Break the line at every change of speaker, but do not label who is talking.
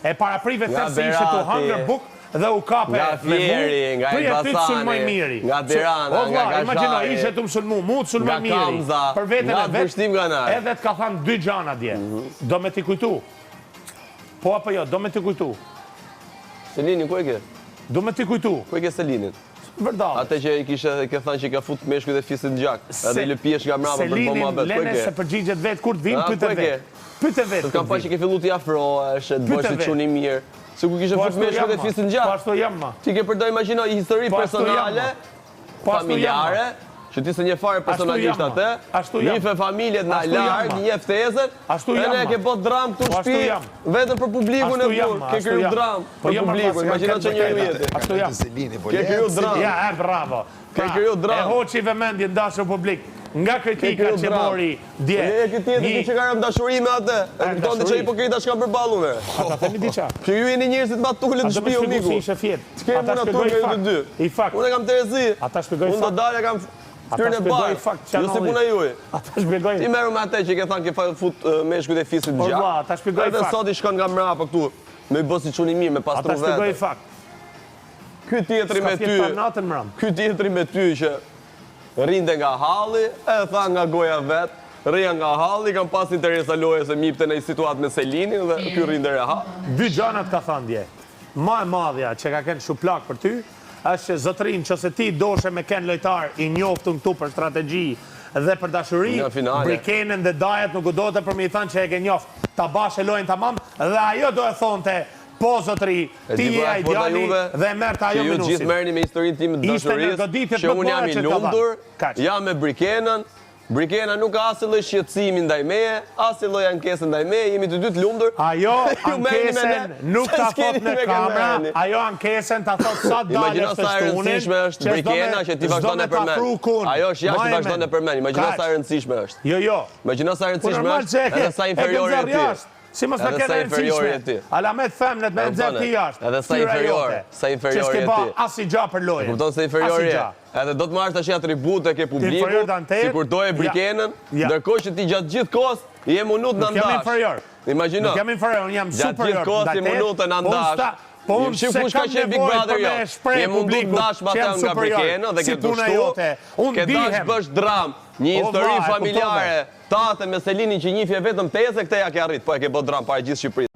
e paraprive të se ishte të hangër buk dhe u kape
nga Fieri, nga Elbasani, nga Tirana, nga Kashari,
imagino, ishe të mësulmu, mu të sulmu miri,
Kamza,
për vetën
nga
e
të Prishtim nga nërë.
edhe të ka thanë 2 gjana dje. Do me t'i kujtu. Po apo jo, do me t'i kujtu.
Selinin, ku e ke?
Do me t'i kujtu.
Ku e ke Selinin?
Vërdalë.
Ate që i kishe ke thënë që i ka fut meshkuj dhe fisin gjak, edhe i lëpjesh nga mrapa për të
Selinin,
mohabet, ku e
lene
ke?
se përgjigjet vetë, kur t'vim,
Ah,
pyte
ku e ke?
vetë. Pyte vetë.
Të kam pa që ke fillu t'i afrohesh, të bësh të quni mirë. Se ku kishe fut meshkuj dhe fisin
Po
gjak.
ashtu jam ma.
Ti ke përdoj imagjino i histori
Po ashtu jam,
personale,
Po ashtu
familjare, që ti se një fare personalisht
jam,
atë,
ashtu jam.
një fe familjet nga
Ashtu jam,
largë, një ftezet,
Ashtu
e
jam,
ne ke bot dram këtu
Po ashtu
shtëpi,
jam.
vetëm për publikun e
Ashtu jam,
burë, ke
ashtu
kriju
jam.
dram
Po
për
jam,
publikun, imagjino që një vjetë.
Ashtu jam.
Ke kriju dram.
Ja, bravo.
Ke kriju dram.
E hoqi vëmendje në dashur publik. Nga kritika
kriju
që
dram.
mori dje.
Ne e këtë tjetër ti që ka rëm dashuri me atë, e këton të që hipokrita që ka përballu me.
Ata themi diqa.
Që ju jeni njerëzit ma tullin në shtëpi o miku.
Si ishe fjet.
S'ke muna tullin e ju të dy.
I fakt.
Unë e kam Terezi.
Ata shpjegoj
Unë do
fakt.
dalja kam
Ata
tyrën e
shpjegoj
barë.
fakt
Jo si puna juaj.
Ata shpjegoj.
Ti merru me atë që ke thënë ke fut meshkujt e fisit
Po
gjak.
vlla, ata shpjegoj
Edhe
fakt.
sot i shkon nga mrapa këtu me i bësi çuni mirë, me pastru
Ata shpjegoj
vetë.
fakt.
Ky tjetri me ty.
Ska natën mram.
Ky tjetri me ty që rinde nga halli, e tha nga goja vet. Rria nga halli, kam pas interesa loje se mipte në situatë me Selinin dhe ky rinde re ha.
2 gjanat ka thënë dje. Ma e madhja që ka kënë shuplak për ty, është që zotërin që se ti doshe me kënë lojtar i njoftun këtu për strategji dhe për dashuri,
Në finale.
Brikenen dhe Dajet nuk u do të për mi thënë që e ke njoft ta bashe lojnë tamam dhe ajo do e thonte po zotëri, ti je a ideali dhe e merë të ajo
Që ju
minusin.
gjithë merrni me historinë time të
Ishte në
dashurisë,
goditjet
që
më
unë jam
bore
i
që ka
lumtur,
dhënë. Kaq.
jam me Brikenën, Brikena nuk ka asë lloj shqetësimi ndaj meje, asë lloj ankesë ndaj meje, jemi të dy të lumtur.
Ajo
Ju merrni me
ankesen
ne,
nuk
se
ta
s'keni
thot në
me
kamera,
merrni.
ajo ankesen ta thot sa dalë
Imagjino
të
sa e
shtunin,
rëndësishme është Brikena që ti vazhdon e përmend. Ajo është jashtë që vazhdon e përmend. Imagjino sa e rëndësishme është.
Jo.
Imagjino sa e
Po
rëndësishme
normal
është,
që
edhe sa inferiori e ti.
Si mos në
Edhe
kene
sa inferiori e
rëndësishme.
ti.
Alamet femnet me nëzër ti jashtë.
Edhe sa
Fyra
inferior,
jote.
sa inferiori
Që s'ke
e
ba
ti.
as i gja për lojën.
Kupton se inferiori
As i
e.
gja.
Edhe do të marrësh tash atribute ke publiku,
inferior të antet,
sikur do e Brikenën,
ja.
ndërkohë që ti gjatë gjithë kohës je munut në
Nuk jam
ndash.
inferior.
Imagjino.
Nuk jam inferior, unë jam
Gjatë
superior.
gjithë kohës je munut në ndash.
Po unë
Shif
se
kush ka
kam
qenë Big
nevojë
Brother
për
jo.
me shpreh
Je mundu
publikut
dash me
që jam
atë nga
superior.
Brikena dhe
Si
ke
puna
dështu,
jote. Unë
ke dash
dihem.
bësh dram, një
O,
histori
vlla, e
familjare, tate me Selinin që njihje vetëm teze, këtë ja ke arrit, po e ke bë dram para gjithë Shqipërisë.